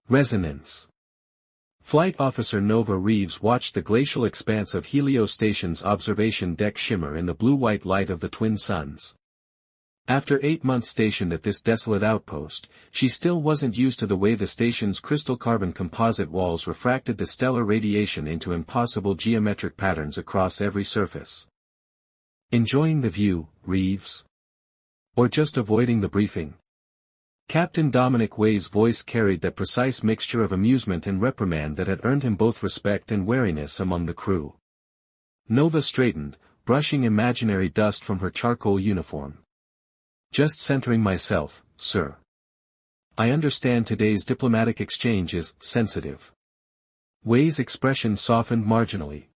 Resonance. Flight Officer Nova Reeves watched the glacial expanse of Helio Station's observation deck shimmer in the blue-white light of the twin suns. After 8 months stationed at this desolate outpost, she still wasn't used to the way the station's crystal carbon composite walls refracted the stellar radiation into impossible geometric patterns across every surface. Enjoying the view, Reeves? Or just avoiding the briefing? Captain Dominic Way's voice carried that precise mixture of amusement and reprimand that had earned him both respect and wariness among the crew. Nova straightened, brushing imaginary dust from her charcoal uniform. Just centering myself, sir. I understand today's diplomatic exchange is sensitive. Way's expression softened marginally.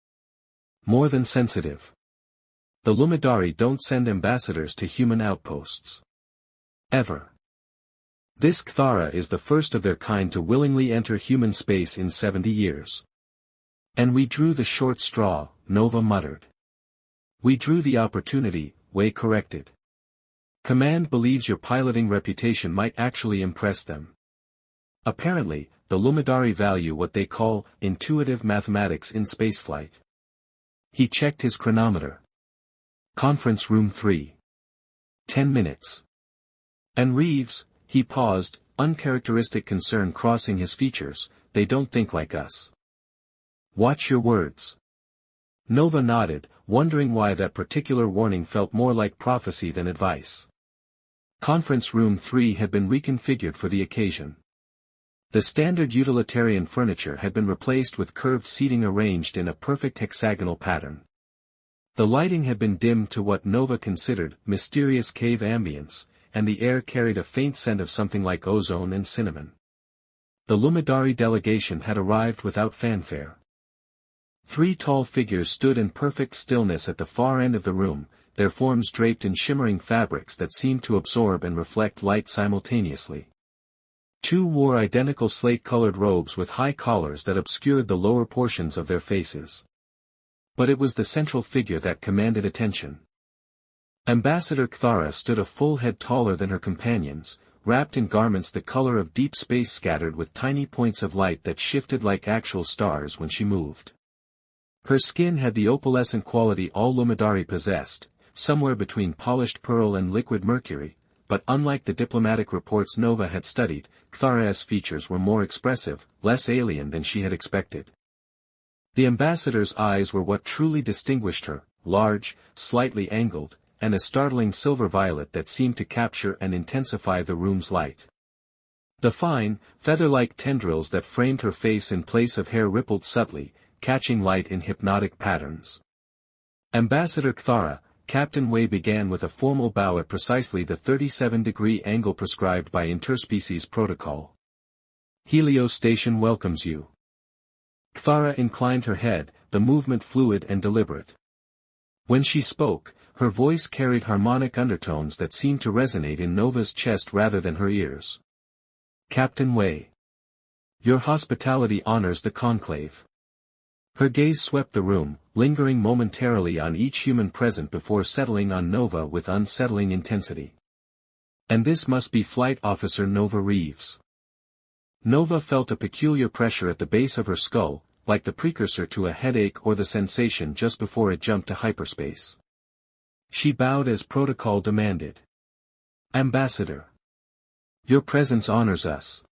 More than sensitive. The Luminari don't send ambassadors to human outposts. Ever. This Kthara is the first of their kind to willingly enter human space in 70 years. And we drew the short straw, Nova muttered. We drew the opportunity, Way corrected. Command believes your piloting reputation might actually impress them. Apparently, the Luminari value what they call intuitive mathematics in spaceflight. He checked his chronometer. Conference room 3. 10 minutes. And Reeves, he paused, uncharacteristic concern crossing his features, they don't think like us. Watch your words. Nova nodded, wondering why that particular warning felt more like prophecy than advice. Conference room 3 had been reconfigured for the occasion. The standard utilitarian furniture had been replaced with curved seating arranged in a perfect hexagonal pattern. The lighting had been dimmed to what Nova considered mysterious cave ambience, and the air carried a faint scent of something like ozone and cinnamon. The Luminari delegation had arrived without fanfare. 3 tall figures stood in perfect stillness at the far end of the room, their forms draped in shimmering fabrics that seemed to absorb and reflect light simultaneously. 2 wore identical slate-colored robes with high collars that obscured the lower portions of their faces. But it was the central figure that commanded attention. Ambassador Kthara stood a full head taller than her companions, wrapped in garments the color of deep space scattered with tiny points of light that shifted like actual stars when she moved. Her skin had the opalescent quality all Luminari possessed, somewhere between polished pearl and liquid mercury, but unlike the diplomatic reports Nova had studied, Kthara's features were more expressive, less alien than she had expected. The ambassador's eyes were what truly distinguished her, large, slightly angled, and a startling silver violet that seemed to capture and intensify the room's light. The fine, feather-like tendrils that framed her face in place of hair rippled subtly, catching light in hypnotic patterns. Ambassador Kthara, Captain Way began with a formal bow at precisely the 37-degree angle prescribed by interspecies protocol. Helio Station welcomes you. Kthara inclined her head, the movement fluid and deliberate. When she spoke, her voice carried harmonic undertones that seemed to resonate in Nova's chest rather than her ears. Captain Way. Your hospitality honors the conclave. Her gaze swept the room, lingering momentarily on each human present before settling on Nova with unsettling intensity. And this must be Flight Officer Nova Reeves. Nova felt a peculiar pressure at the base of her skull, like the precursor to a headache or the sensation just before it jumped to hyperspace. She bowed as protocol demanded. Ambassador. Your presence honors us.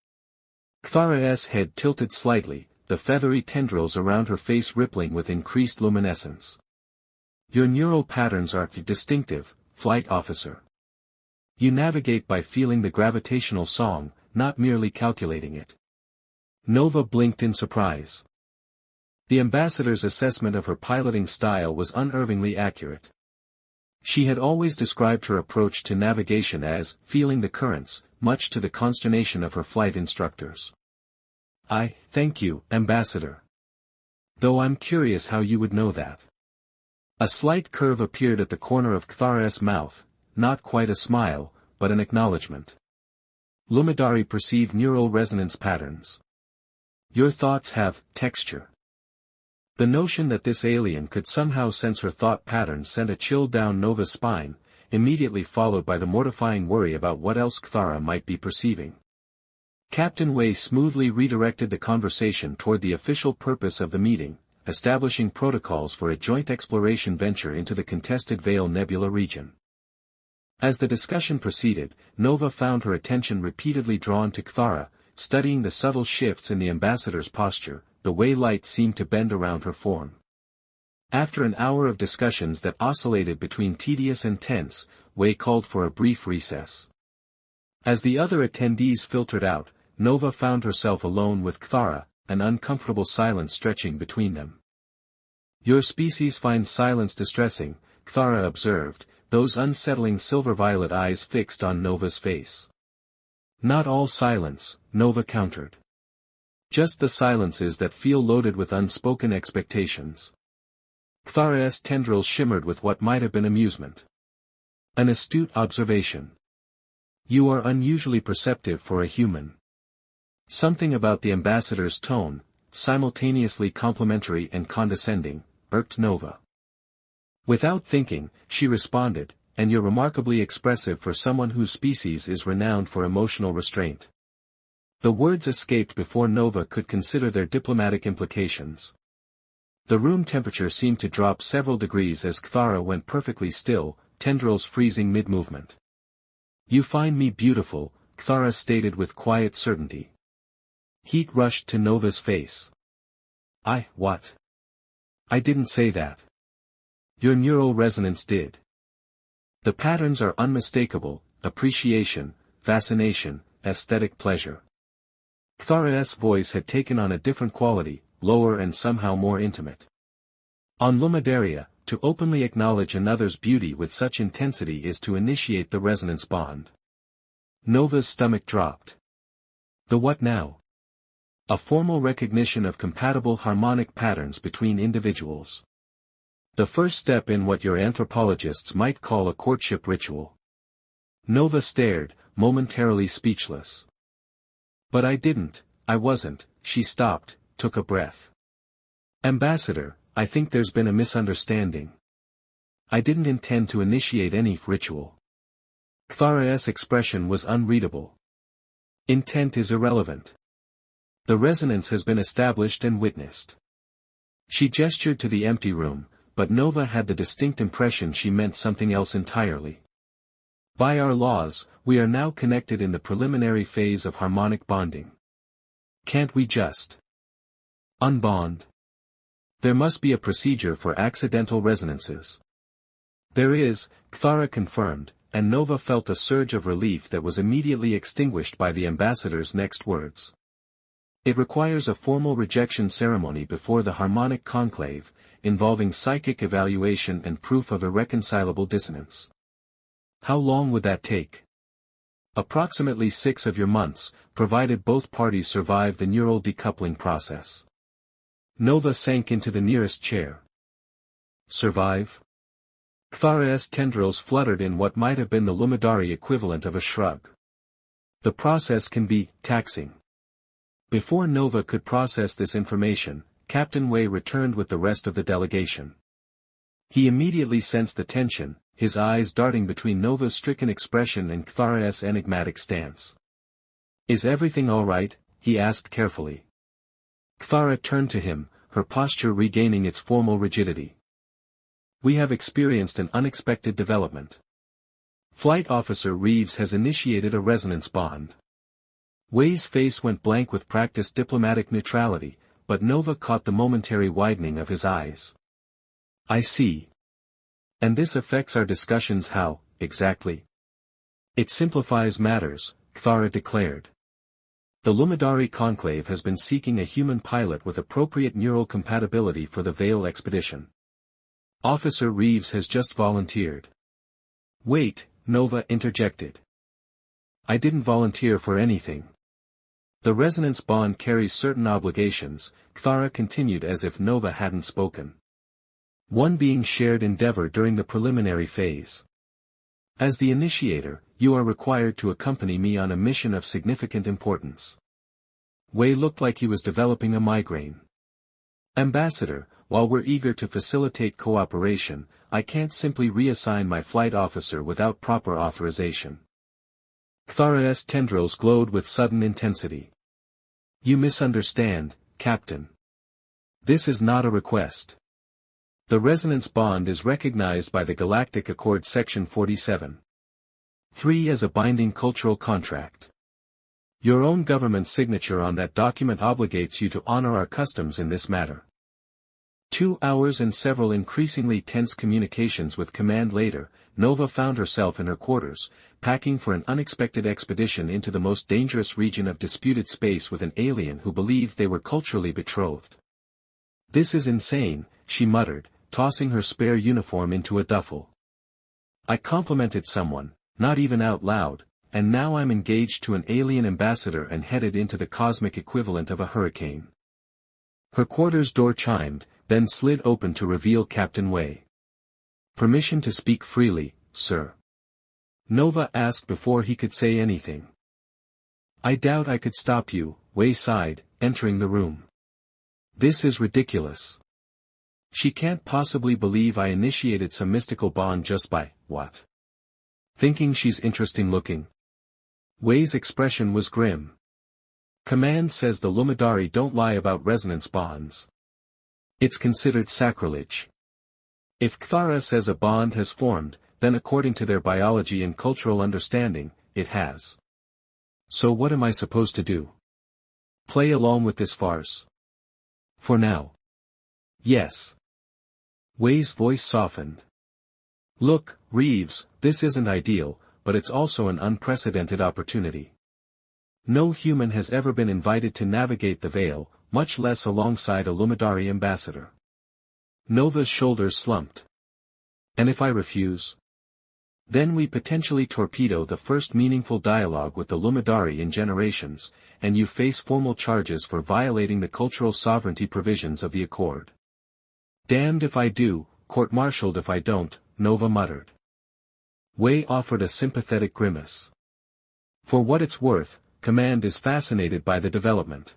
Kthara's head tilted slightly, the feathery tendrils around her face rippling with increased luminescence. Your neural patterns are distinctive, Flight Officer. You navigate by feeling the gravitational song, not merely calculating it. Nova blinked in surprise. The ambassador's assessment of her piloting style was unerringly accurate. She had always described her approach to navigation as feeling the currents, much to the consternation of her flight instructors. I thank you, Ambassador. Though I'm curious how you would know that. A slight curve appeared at the corner of Kthara's mouth, not quite a smile, but an acknowledgement. Luminari perceive neural resonance patterns. Your thoughts have texture. The notion that this alien could somehow sense her thought patterns sent a chill down Nova's spine, immediately followed by the mortifying worry about what else Kthara might be perceiving. Captain Wei smoothly redirected the conversation toward the official purpose of the meeting, establishing protocols for a joint exploration venture into the contested Veil Nebula region. As the discussion proceeded, Nova found her attention repeatedly drawn to Kthara, studying the subtle shifts in the ambassador's posture, the way light seemed to bend around her form. After an hour of discussions that oscillated between tedious and tense, Wei called for a brief recess. As the other attendees filtered out, Nova found herself alone with Kthara, an uncomfortable silence stretching between them. "Your species finds silence distressing," Kthara observed, those unsettling silver-violet eyes fixed on Nova's face. "Not all silence," Nova countered. "Just the silences that feel loaded with unspoken expectations." Kthara's tendrils shimmered with what might have been amusement. "An astute observation. You are unusually perceptive for a human." Something about the ambassador's tone, simultaneously complimentary and condescending, irked Nova. Without thinking, she responded, "And you're remarkably expressive for someone whose species is renowned for emotional restraint." The words escaped before Nova could consider their diplomatic implications. The room temperature seemed to drop several degrees as Kthara went perfectly still, tendrils freezing mid-movement. "You find me beautiful," Kthara stated with quiet certainty. Heat rushed to Nova's face. What? I didn't say that. Your neural resonance did. The patterns are unmistakable: appreciation, fascination, aesthetic pleasure." Kthara's voice had taken on a different quality, lower and somehow more intimate. "On Lumidaria, to openly acknowledge another's beauty with such intensity is to initiate the resonance bond." Nova's stomach dropped. "The what now?" "A formal recognition of compatible harmonic patterns between individuals. The first step in what your anthropologists might call a courtship ritual." Nova stared, momentarily speechless. "But I wasn't," she stopped, took a breath. "Ambassador, I think there's been a misunderstanding. I didn't intend to initiate any ritual." Kthara's expression was unreadable. "Intent is irrelevant. The resonance has been established and witnessed." She gestured to the empty room, but Nova had the distinct impression she meant something else entirely. "By our laws, we are now connected in the preliminary phase of harmonic bonding. Can't we just unbond? There must be a procedure for accidental resonances." "There is," Kthara confirmed, and Nova felt a surge of relief that was immediately extinguished by the ambassador's next words. "It requires a formal rejection ceremony before the harmonic conclave, involving psychic evaluation and proof of irreconcilable dissonance." "How long would that take?" "Approximately 6 of your months, provided both parties survive the neural decoupling process." Nova sank into the nearest chair. "Survive?" Kthara's tendrils fluttered in what might have been the Lumidari equivalent of a shrug. "The process can be taxing." Before Nova could process this information, Captain Wei returned with the rest of the delegation. He immediately sensed the tension, his eyes darting between Nova's stricken expression and Kthara's enigmatic stance. "Is everything all right?" he asked carefully. Kthara turned to him, her posture regaining its formal rigidity. "We have experienced an unexpected development. Flight Officer Reeves has initiated a resonance bond." Wei's face went blank with practiced diplomatic neutrality, but Nova caught the momentary widening of his eyes. "I see. And this affects our discussions how, exactly?" "It simplifies matters," Kthara declared. "The Lumidari Conclave has been seeking a human pilot with appropriate neural compatibility for the Veil expedition. Officer Reeves has just volunteered." "Wait," Nova interjected. "I didn't volunteer for anything." "The resonance bond carries certain obligations," Kthara continued as if Nova hadn't spoken. "One being shared endeavor during the preliminary phase. As the initiator, you are required to accompany me on a mission of significant importance." Wei looked like he was developing a migraine. "Ambassador, while we're eager to facilitate cooperation, I can't simply reassign my flight officer without proper authorization." Kthara's tendrils glowed with sudden intensity. You misunderstand, Captain. This is not a request. The resonance bond is recognized by the Galactic Accord Section 47. 3 as a binding cultural contract. Your own government's signature on that document obligates you to honor our customs in this matter. 2 hours and several increasingly tense communications with command later, Nova found herself in her quarters, packing for an unexpected expedition into the most dangerous region of disputed space with an alien who believed they were culturally betrothed. This is insane, she muttered, tossing her spare uniform into a duffel. I complimented someone, not even out loud, and now I'm engaged to an alien ambassador and headed into the cosmic equivalent of a hurricane. Her quarters door chimed, then slid open to reveal Captain Wei. Permission to speak freely, sir. Nova asked before he could say anything. I doubt I could stop you, Wei sighed, entering the room. This is ridiculous. She can't possibly believe I initiated some mystical bond just by, what? Thinking she's interesting looking. Wei's expression was grim. Command says the Luminari don't lie about resonance bonds. It's considered sacrilege. If Kthara says a bond has formed, then according to their biology and cultural understanding, it has. So what am I supposed to do? Play along with this farce? For now. Yes. Wei's voice softened. Look, Reeves, this isn't ideal, but it's also an unprecedented opportunity. No human has ever been invited to navigate the Veil, much less alongside a Luminari ambassador. Nova's shoulders slumped. And if I refuse? Then we potentially torpedo the first meaningful dialogue with the Luminari in generations, and you face formal charges for violating the cultural sovereignty provisions of the Accord. Damned if I do, court-martialed if I don't, Nova muttered. Wei offered a sympathetic grimace. For what it's worth, Command is fascinated by the development.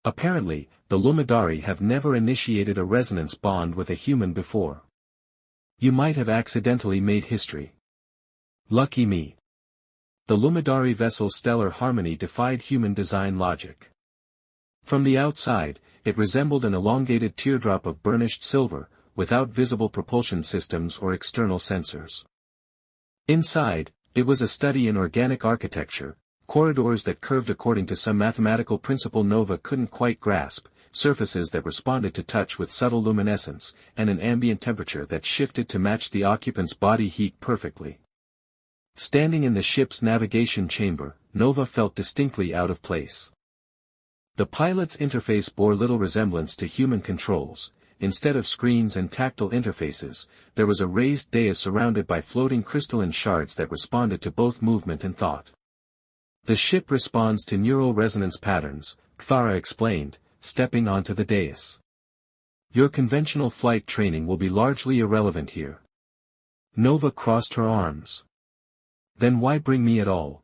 Apparently, the Luminari have never initiated a resonance bond with a human before. You might have accidentally made history. Lucky me. The Luminari vessel's stellar harmony defied human design logic. From the outside, it resembled an elongated teardrop of burnished silver, without visible propulsion systems or external sensors. Inside, it was a study in organic architecture, corridors that curved according to some mathematical principle Nova couldn't quite grasp, surfaces that responded to touch with subtle luminescence, and an ambient temperature that shifted to match the occupant's body heat perfectly. Standing in the ship's navigation chamber, Nova felt distinctly out of place. The pilot's interface bore little resemblance to human controls. Instead of screens and tactile interfaces, there was a raised dais surrounded by floating crystalline shards that responded to both movement and thought. The ship responds to neural resonance patterns, Kthara explained, stepping onto the dais. Your conventional flight training will be largely irrelevant here. Nova crossed her arms. Then why bring me at all?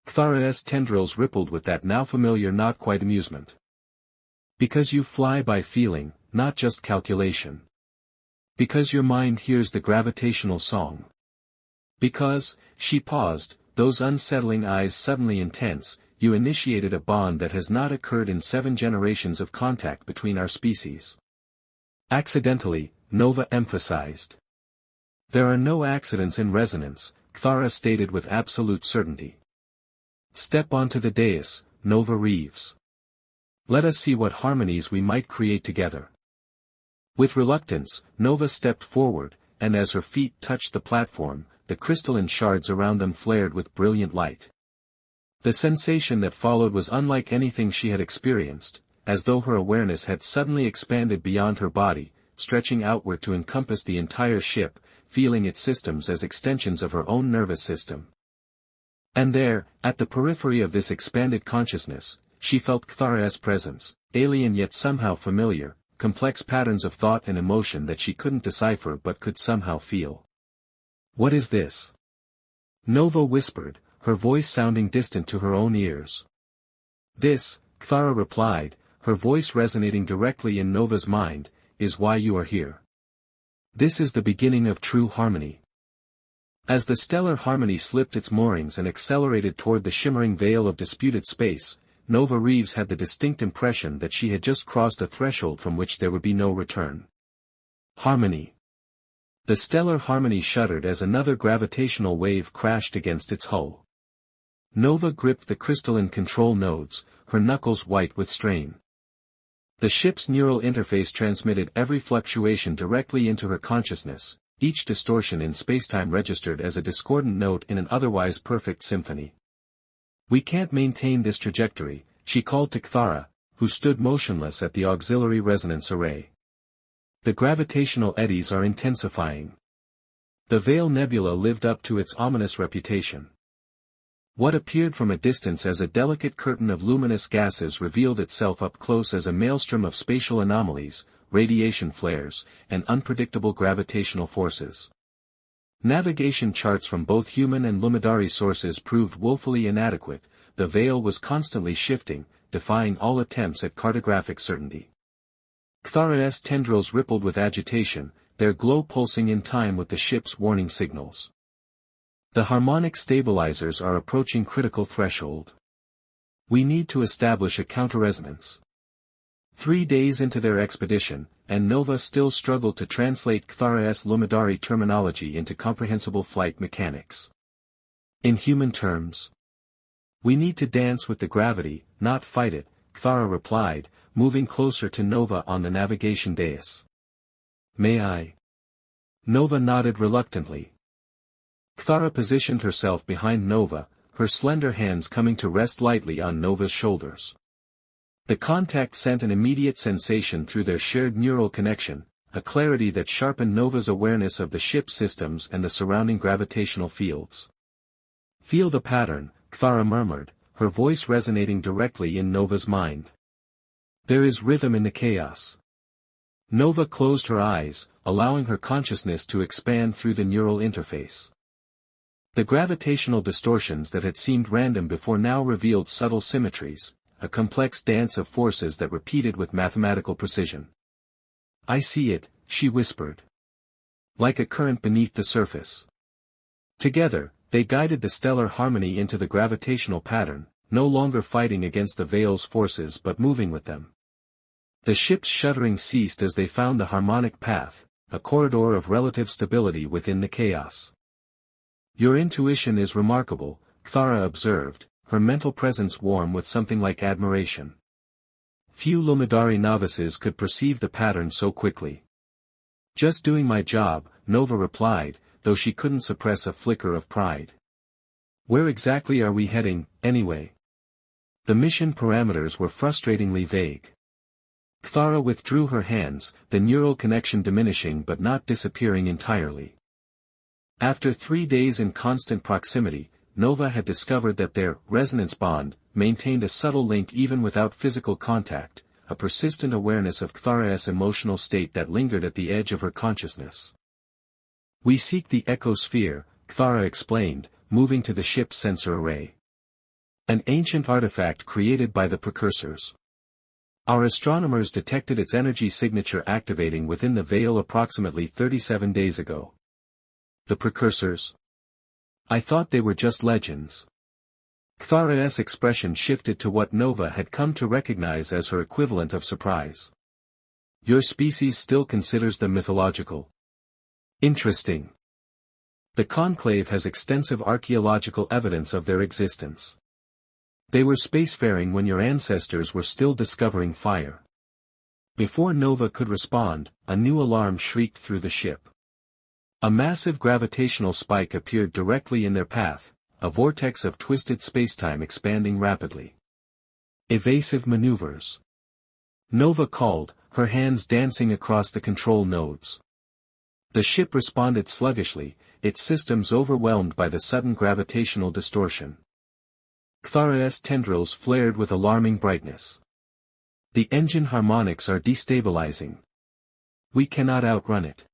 Kthara's tendrils rippled with that now familiar not quite amusement. Because you fly by feeling, not just calculation. Because your mind hears the gravitational song. Because, she paused, those unsettling eyes suddenly intense, you initiated a bond that has not occurred in 7 generations of contact between our species. Accidentally, Nova emphasized. There are no accidents in resonance, Kthara stated with absolute certainty. Step onto the dais, Nova Reeves. Let us see what harmonies we might create together. With reluctance, Nova stepped forward, and as her feet touched the platform, the crystalline shards around them flared with brilliant light. The sensation that followed was unlike anything she had experienced, as though her awareness had suddenly expanded beyond her body, stretching outward to encompass the entire ship, feeling its systems as extensions of her own nervous system. And there, at the periphery of this expanded consciousness, she felt Kthara's presence, alien yet somehow familiar, complex patterns of thought and emotion that she couldn't decipher but could somehow feel. What is this? Nova whispered, her voice sounding distant to her own ears. This, Kthara replied, her voice resonating directly in Nova's mind, is why you are here. This is the beginning of true harmony. As the stellar harmony slipped its moorings and accelerated toward the shimmering veil of disputed space, Nova Reeves had the distinct impression that she had just crossed a threshold from which there would be no return. Harmony. The stellar harmony shuddered as another gravitational wave crashed against its hull. Nova gripped the crystalline control nodes, her knuckles white with strain. The ship's neural interface transmitted every fluctuation directly into her consciousness, each distortion in spacetime registered as a discordant note in an otherwise perfect symphony. "We can't maintain this trajectory," she called to Kthara, who stood motionless at the auxiliary resonance array. "The gravitational eddies are intensifying." The Veil Nebula lived up to its ominous reputation. What appeared from a distance as a delicate curtain of luminous gases revealed itself up close as a maelstrom of spatial anomalies, radiation flares, and unpredictable gravitational forces. Navigation charts from both human and Lumidari sources proved woefully inadequate. The veil was constantly shifting, defying all attempts at cartographic certainty. Kthara's tendrils rippled with agitation, their glow pulsing in time with the ship's warning signals. "The harmonic stabilizers are approaching critical threshold. We need to establish a counterresonance." 3 days into their expedition, and Nova still struggled to translate Kthara's Lumidari terminology into comprehensible flight mechanics. "In human terms, we need to dance with the gravity, not fight it," Kthara replied, moving closer to Nova on the navigation dais. "May I?" Nova nodded reluctantly. Kthara positioned herself behind Nova, her slender hands coming to rest lightly on Nova's shoulders. The contact sent an immediate sensation through their shared neural connection, a clarity that sharpened Nova's awareness of the ship's systems and the surrounding gravitational fields. "Feel the pattern," Kthara murmured, her voice resonating directly in Nova's mind. "There is rhythm in the chaos." Nova closed her eyes, allowing her consciousness to expand through the neural interface. The gravitational distortions that had seemed random before now revealed subtle symmetries, a complex dance of forces that repeated with mathematical precision. "I see it," she whispered. "Like a current beneath the surface." Together, they guided the stellar harmony into the gravitational pattern, no longer fighting against the veil's forces but moving with them. The ship's shuddering ceased as they found the harmonic path, a corridor of relative stability within the chaos. "Your intuition is remarkable," Kthara observed, her mental presence warm with something like admiration. Few Lumidari novices could perceive the pattern so quickly. "Just doing my job," Nova replied, though she couldn't suppress a flicker of pride. "Where exactly are we heading, anyway?" The mission parameters were frustratingly vague. Kthara withdrew her hands, the neural connection diminishing but not disappearing entirely. After 3 days in constant proximity, Nova had discovered that their resonance bond maintained a subtle link even without physical contact, a persistent awareness of Kthara's emotional state that lingered at the edge of her consciousness. "We seek the echosphere," Kthara explained, moving to the ship's sensor array. "An ancient artifact created by the precursors. Our astronomers detected its energy signature activating within the veil approximately 37 days ago." "The precursors? I thought they were just legends." Kthara's expression shifted to what Nova had come to recognize as her equivalent of surprise. "Your species still considers them mythological. Interesting. The Conclave has extensive archaeological evidence of their existence. They were spacefaring when your ancestors were still discovering fire." Before Nova could respond, a new alarm shrieked through the ship. A massive gravitational spike appeared directly in their path, a vortex of twisted spacetime expanding rapidly. "Evasive maneuvers," Nova called, her hands dancing across the control nodes. The ship responded sluggishly, its systems overwhelmed by the sudden gravitational distortion. Kthara's tendrils flared with alarming brightness. "The engine harmonics are destabilizing. We cannot outrun it."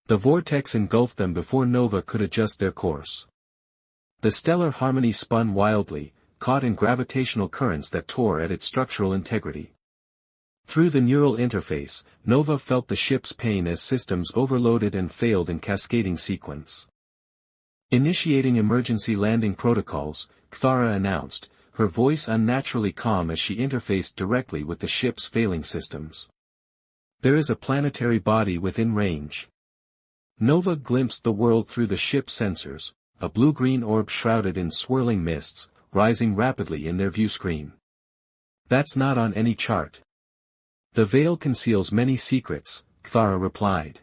The vortex engulfed them before Nova could adjust their course. The stellar harmony spun wildly, caught in gravitational currents that tore at its structural integrity. Through the neural interface, Nova felt the ship's pain as systems overloaded and failed in cascading sequence. Initiating emergency landing protocols, Kthara announced, her voice unnaturally calm as she interfaced directly with the ship's failing systems. There is a planetary body within range. Nova glimpsed the world through the ship's sensors, a blue-green orb shrouded in swirling mists, rising rapidly in their viewscreen. That's not on any chart. The veil conceals many secrets, Kthara replied.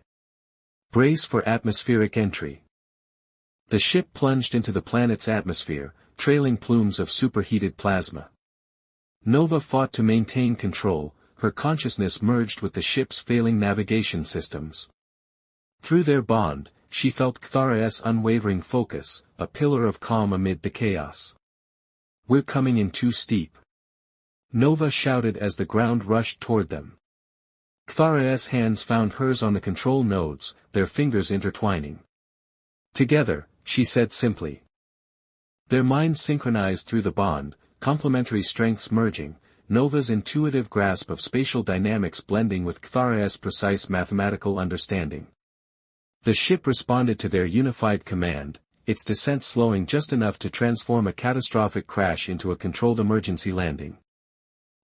Brace for atmospheric entry. The ship plunged into the planet's atmosphere, trailing plumes of superheated plasma. Nova fought to maintain control, her consciousness merged with the ship's failing navigation systems. Through their bond, she felt Kthara's unwavering focus, a pillar of calm amid the chaos. We're coming in too steep. Nova shouted as the ground rushed toward them. Kthara's hands found hers on the control nodes, their fingers intertwining. Together, she said simply. Their minds synchronized through the bond, complementary strengths merging, Nova's intuitive grasp of spatial dynamics blending with Kthara's precise mathematical understanding. The ship responded to their unified command, its descent slowing just enough to transform a catastrophic crash into a controlled emergency landing.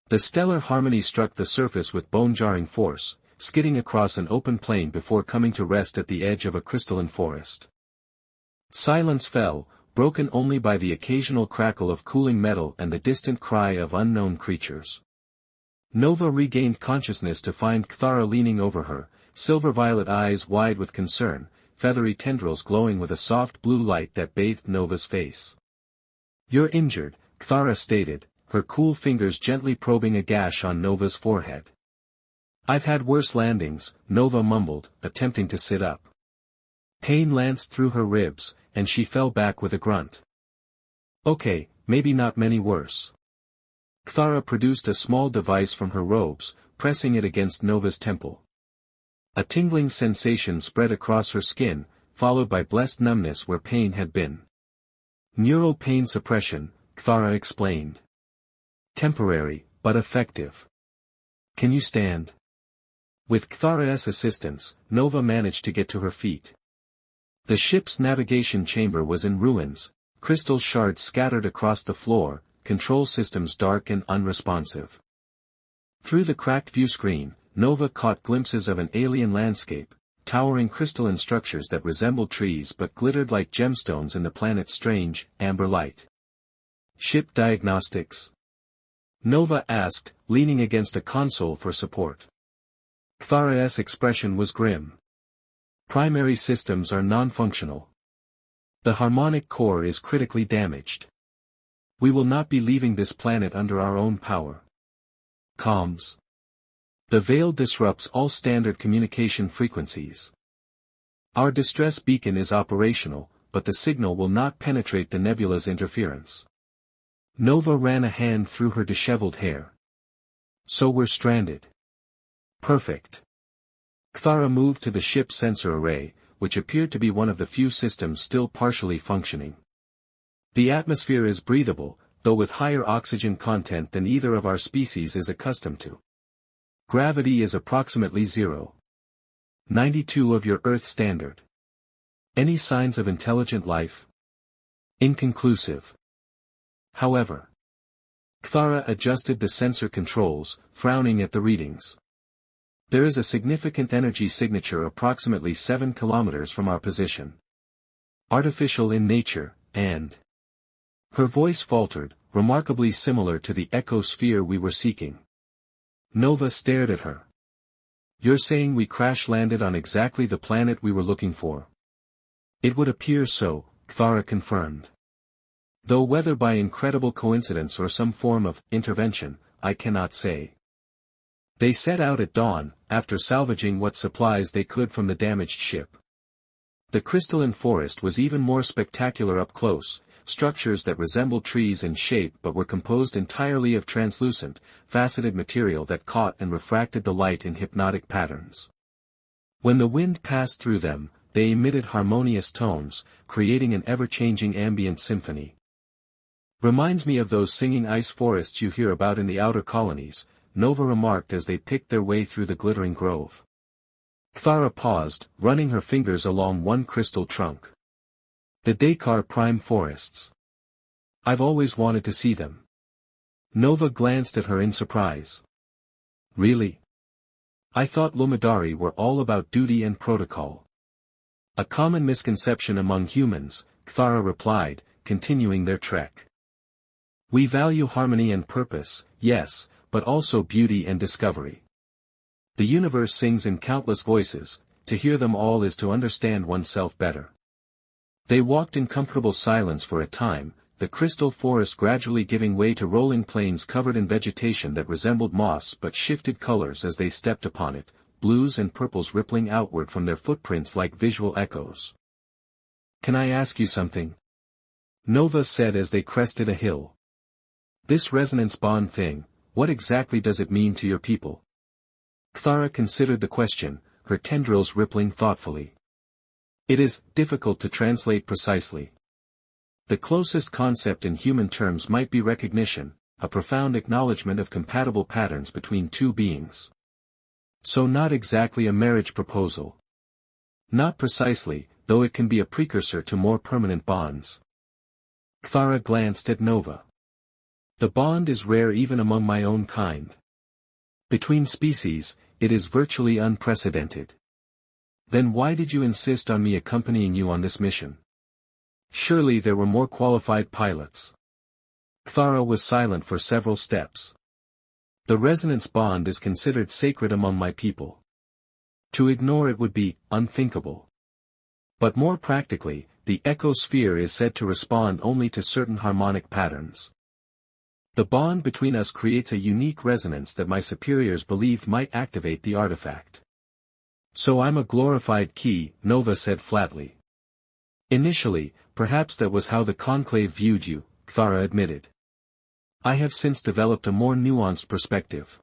The stellar harmony struck the surface with bone-jarring force, skidding across an open plain before coming to rest at the edge of a crystalline forest. Silence fell, broken only by the occasional crackle of cooling metal and the distant cry of unknown creatures. Nova regained consciousness to find Kthara leaning over her, silver-violet eyes wide with concern, feathery tendrils glowing with a soft blue light that bathed Nova's face. You're injured, Kthara stated, her cool fingers gently probing a gash on Nova's forehead. I've had worse landings, Nova mumbled, attempting to sit up. Pain lanced through her ribs, and she fell back with a grunt. Okay, maybe not many worse. Kthara produced a small device from her robes, pressing it against Nova's temple. A tingling sensation spread across her skin, followed by blessed numbness where pain had been. Neural pain suppression, Kthara explained. Temporary, but effective. Can you stand? With Kthara's assistance, Nova managed to get to her feet. The ship's navigation chamber was in ruins, crystal shards scattered across the floor, control systems dark and unresponsive. Through the cracked viewscreen, Nova caught glimpses of an alien landscape, towering crystalline structures that resembled trees but glittered like gemstones in the planet's strange, amber light. Ship diagnostics? Nova asked, leaning against a console for support. Kthara's expression was grim. Primary systems are non-functional. The harmonic core is critically damaged. We will not be leaving this planet under our own power. Comms. The veil disrupts all standard communication frequencies. Our distress beacon is operational, but the signal will not penetrate the nebula's interference. Nova ran a hand through her disheveled hair. So we're stranded. Perfect. Kthara moved to the ship's sensor array, which appeared to be one of the few systems still partially functioning. The atmosphere is breathable, though with higher oxygen content than either of our species is accustomed to. Gravity is approximately 0.92 of your Earth standard. Any signs of intelligent life? Inconclusive. However, Kthara adjusted the sensor controls, frowning at the readings. There is a significant energy signature approximately 7 kilometers from our position. Artificial in nature, and... Her voice faltered, remarkably similar to the echo-sphere we were seeking. Nova stared at her. You're saying we crash-landed on exactly the planet we were looking for? It would appear so, Kthara confirmed. Though whether by incredible coincidence or some form of intervention, I cannot say. They set out at dawn, after salvaging what supplies they could from the damaged ship. The crystalline forest was even more spectacular up close, structures that resembled trees in shape but were composed entirely of translucent, faceted material that caught and refracted the light in hypnotic patterns. When the wind passed through them, they emitted harmonious tones, creating an ever-changing ambient symphony. Reminds me of those singing ice forests you hear about in the outer colonies, Nova remarked as they picked their way through the glittering grove. Kthara paused, running her fingers along one crystal trunk. The Dakar Prime Forests. I've always wanted to see them. Nova glanced at her in surprise. Really? I thought Lomidari were all about duty and protocol. A common misconception among humans, Kthara replied, continuing their trek. We value harmony and purpose, yes, but also beauty and discovery. The universe sings in countless voices, to hear them all is to understand oneself better. They walked in comfortable silence for a time, the crystal forest gradually giving way to rolling plains covered in vegetation that resembled moss but shifted colors as they stepped upon it, blues and purples rippling outward from their footprints like visual echoes. Can I ask you something? Nova said as they crested a hill. This resonance bond thing, what exactly does it mean to your people? Kthara considered the question, her tendrils rippling thoughtfully. It is difficult to translate precisely. The closest concept in human terms might be recognition, a profound acknowledgement of compatible patterns between two beings. So not exactly a marriage proposal. Not precisely, though it can be a precursor to more permanent bonds. Kthara glanced at Nova. The bond is rare even among my own kind. Between species, it is virtually unprecedented. Then why did you insist on me accompanying you on this mission? Surely there were more qualified pilots. Kthara was silent for several steps. The resonance bond is considered sacred among my people. To ignore it would be unthinkable. But more practically, the ecosphere is said to respond only to certain harmonic patterns. The bond between us creates a unique resonance that my superiors believed might activate the artifact. So I'm a glorified key, Nova said flatly. Initially, perhaps that was how the Conclave viewed you, Kthara admitted. I have since developed a more nuanced perspective.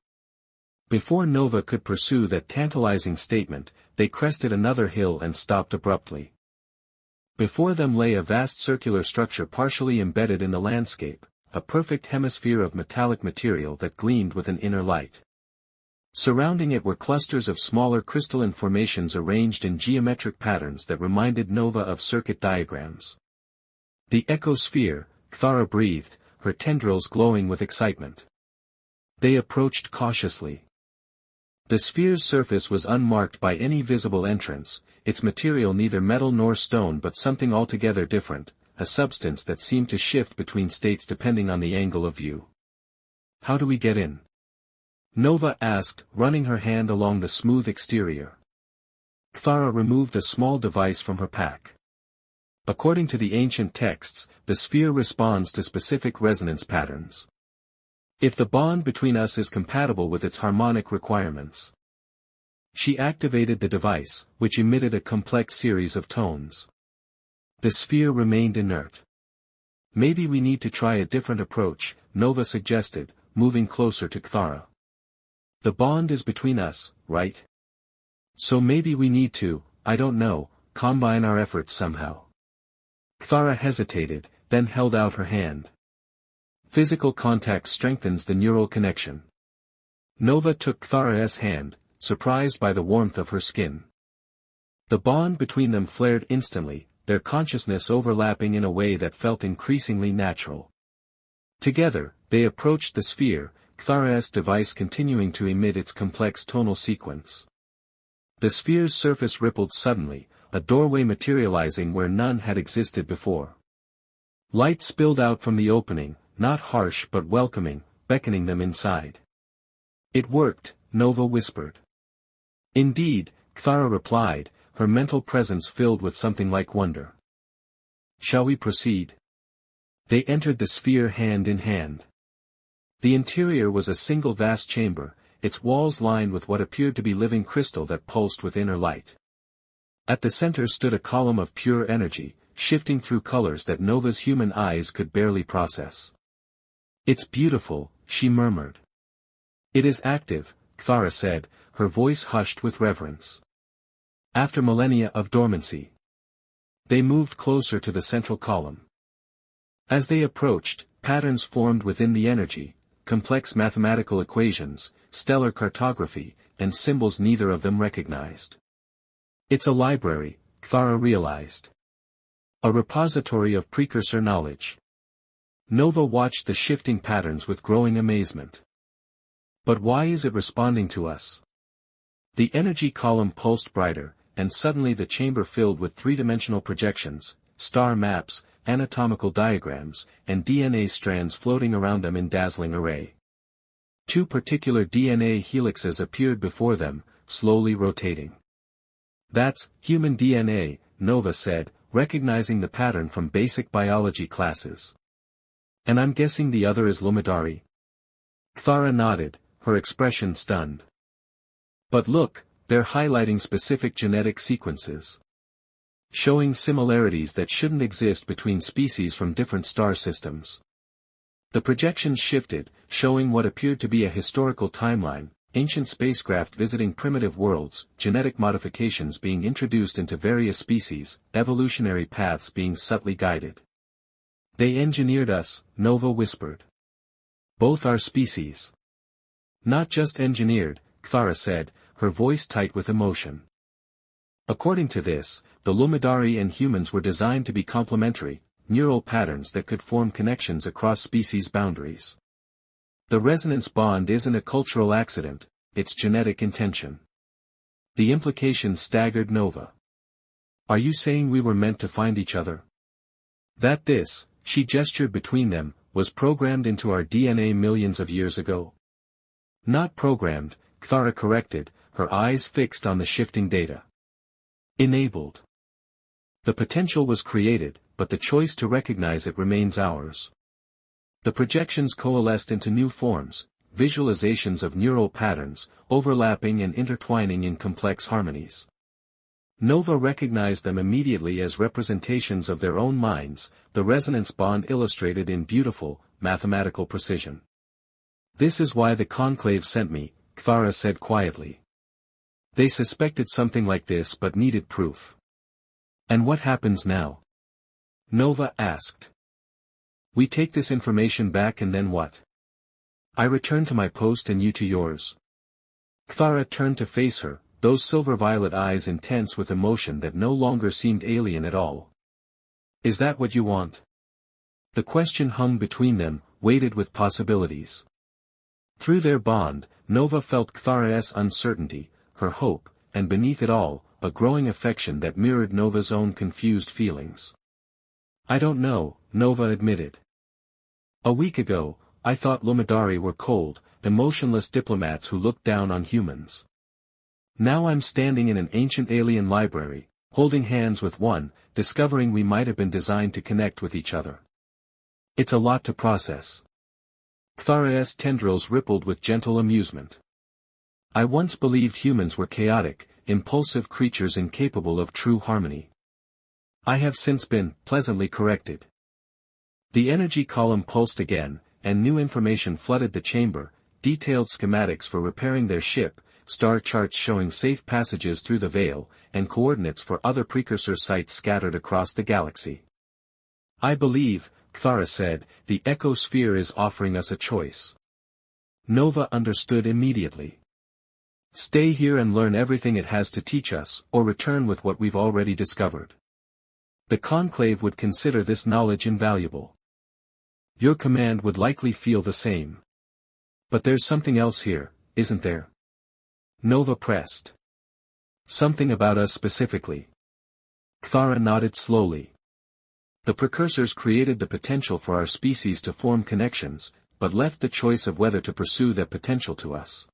Before Nova could pursue that tantalizing statement, they crested another hill and stopped abruptly. Before them lay a vast circular structure partially embedded in the landscape, a perfect hemisphere of metallic material that gleamed with an inner light. Surrounding it were clusters of smaller crystalline formations arranged in geometric patterns that reminded Nova of circuit diagrams. The ecosphere, Kthara breathed, her tendrils glowing with excitement. They approached cautiously. The sphere's surface was unmarked by any visible entrance, its material neither metal nor stone but something altogether different, a substance that seemed to shift between states depending on the angle of view. How do we get in? Nova asked, running her hand along the smooth exterior. Kthara removed a small device from her pack. According to the ancient texts, the sphere responds to specific resonance patterns. If the bond between us is compatible with its harmonic requirements. She activated the device, which emitted a complex series of tones. The sphere remained inert. Maybe we need to try a different approach, Nova suggested, moving closer to Kthara. The bond is between us, right? So maybe we need to, I don't know, combine our efforts somehow. Kthara hesitated, then held out her hand. Physical contact strengthens the neural connection. Nova took Kthara's hand, surprised by the warmth of her skin. The bond between them flared instantly, their consciousness overlapping in a way that felt increasingly natural. Together, they approached the sphere, Kthara's device continuing to emit its complex tonal sequence. The sphere's surface rippled suddenly, a doorway materializing where none had existed before. Light spilled out from the opening, not harsh but welcoming, beckoning them inside. It worked, Nova whispered. Indeed, Kthara replied, her mental presence filled with something like wonder. Shall we proceed? They entered the sphere hand in hand. The interior was a single vast chamber, its walls lined with what appeared to be living crystal that pulsed with inner light. At the center stood a column of pure energy, shifting through colors that Nova's human eyes could barely process. It's beautiful, she murmured. It is active, Kthara said, her voice hushed with reverence. After millennia of dormancy. They moved closer to the central column. As they approached, patterns formed within the energy, complex mathematical equations, stellar cartography, and symbols neither of them recognized. It's a library, Kthara realized. A repository of precursor knowledge. Nova watched the shifting patterns with growing amazement. But why is it responding to us? The energy column pulsed brighter, and suddenly the chamber filled with three-dimensional projections, star maps, anatomical diagrams, and DNA strands floating around them in dazzling array. Two particular DNA helixes appeared before them, slowly rotating. "That's human DNA," Nova said, recognizing the pattern from basic biology classes. "And I'm guessing the other is Lumidari?" Cthara nodded, her expression stunned. "But look, they're highlighting specific genetic sequences. Showing similarities that shouldn't exist between species from different star systems." The projections shifted, showing what appeared to be a historical timeline, ancient spacecraft visiting primitive worlds, genetic modifications being introduced into various species, evolutionary paths being subtly guided. "They engineered us," Nova whispered. "Both our species." "Not just engineered," Cthara said, her voice tight with emotion. "According to this, the Lumidari and humans were designed to be complementary, neural patterns that could form connections across species boundaries. The resonance bond isn't a cultural accident, it's genetic intention." The implications staggered Nova. "Are you saying we were meant to find each other? That this," she gestured between them, "was programmed into our DNA millions of years ago?" "Not programmed," Cthara corrected, her eyes fixed on the shifting data. "Enabled. The potential was created, but the choice to recognize it remains ours." The projections coalesced into new forms, visualizations of neural patterns, overlapping and intertwining in complex harmonies. Nova recognized them immediately as representations of their own minds, the resonance bond illustrated in beautiful, mathematical precision. "This is why the Conclave sent me," Cthara said quietly. "They suspected something like this but needed proof." "And what happens now?" Nova asked. "We take this information back and then what?" "I return to my post and you to yours." Cthara turned to face her, those silver-violet eyes intense with emotion that no longer seemed alien at all. "Is that what you want?" The question hung between them, weighted with possibilities. Through their bond, Nova felt Cthara's uncertainty, her hope, and beneath it all, a growing affection that mirrored Nova's own confused feelings. "I don't know," Nova admitted. "A week ago, I thought Lumidari were cold, emotionless diplomats who looked down on humans. Now I'm standing in an ancient alien library, holding hands with one, discovering we might have been designed to connect with each other. It's a lot to process." Cthara's tendrils rippled with gentle amusement. "I once believed humans were chaotic, impulsive creatures incapable of true harmony. I have since been pleasantly corrected." The energy column pulsed again, and new information flooded the chamber, detailed schematics for repairing their ship, star charts showing safe passages through the veil, and coordinates for other precursor sites scattered across the galaxy. "I believe," Cthara said, "the ecosphere is offering us a choice." Nova understood immediately. "Stay here and learn everything it has to teach us, or return with what we've already discovered. The Conclave would consider this knowledge invaluable. Your command would likely feel the same. But there's something else here, isn't there?" Nova pressed. "Something about us specifically." Cthara nodded slowly. "The precursors created the potential for our species to form connections, but left the choice of whether to pursue that potential to us.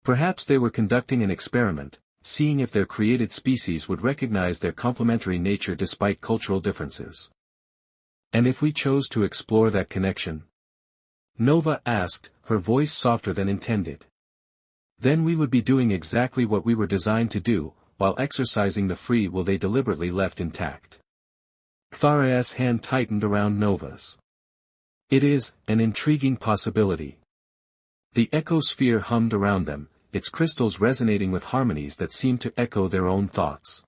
Perhaps they were conducting an experiment, seeing if their created species would recognize their complementary nature despite cultural differences. And if we chose to explore that connection?" Nova asked, her voice softer than intended. "Then we would be doing exactly what we were designed to do, while exercising the free will they deliberately left intact." Cthara's hand tightened around Nova's. "It is an intriguing possibility." The ecosphere hummed around them, its crystals resonating with harmonies that seemed to echo their own thoughts.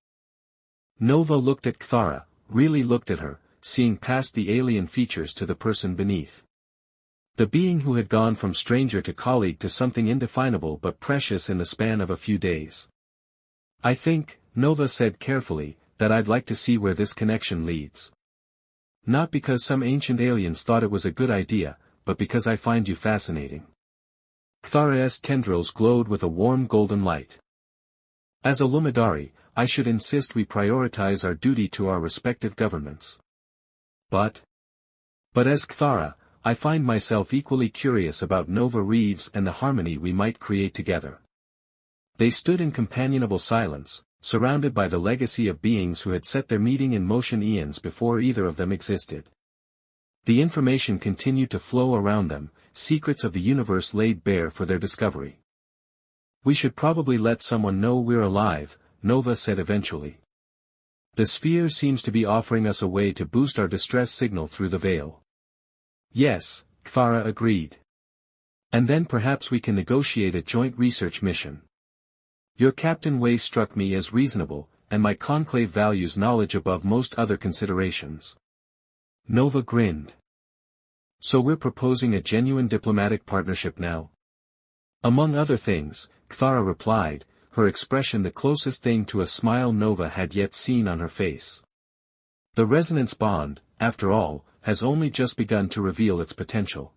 Nova looked at Cthara, really looked at her, seeing past the alien features to the person beneath. The being who had gone from stranger to colleague to something indefinable but precious in the span of a few days. "I think," Nova said carefully, that I'd like to see where this connection leads. Not because some ancient aliens thought it was a good idea, but because I find you fascinating. Kthara's tendrils glowed with a warm golden light. As a Luminari, I should insist we prioritize our duty to our respective governments. But as Kthara, I find myself equally curious about Nova Reeves and the harmony we might create together. They stood in companionable silence, surrounded by the legacy of beings who had set their meeting in motion eons before either of them existed. The information continued to flow around them, secrets of the universe laid bare for their discovery. We should probably let someone know we're alive, Nova said eventually. The sphere seems to be offering us a way to boost our distress signal through the veil. Yes, Kthara agreed. And then perhaps we can negotiate a joint research mission. Your Captain way struck me as reasonable, and my conclave values knowledge above most other considerations. Nova grinned. So we're proposing a genuine diplomatic partnership now? Among other things, Kthara replied, her expression the closest thing to a smile Nova had yet seen on her face. The resonance bond, after all, has only just begun to reveal its potential.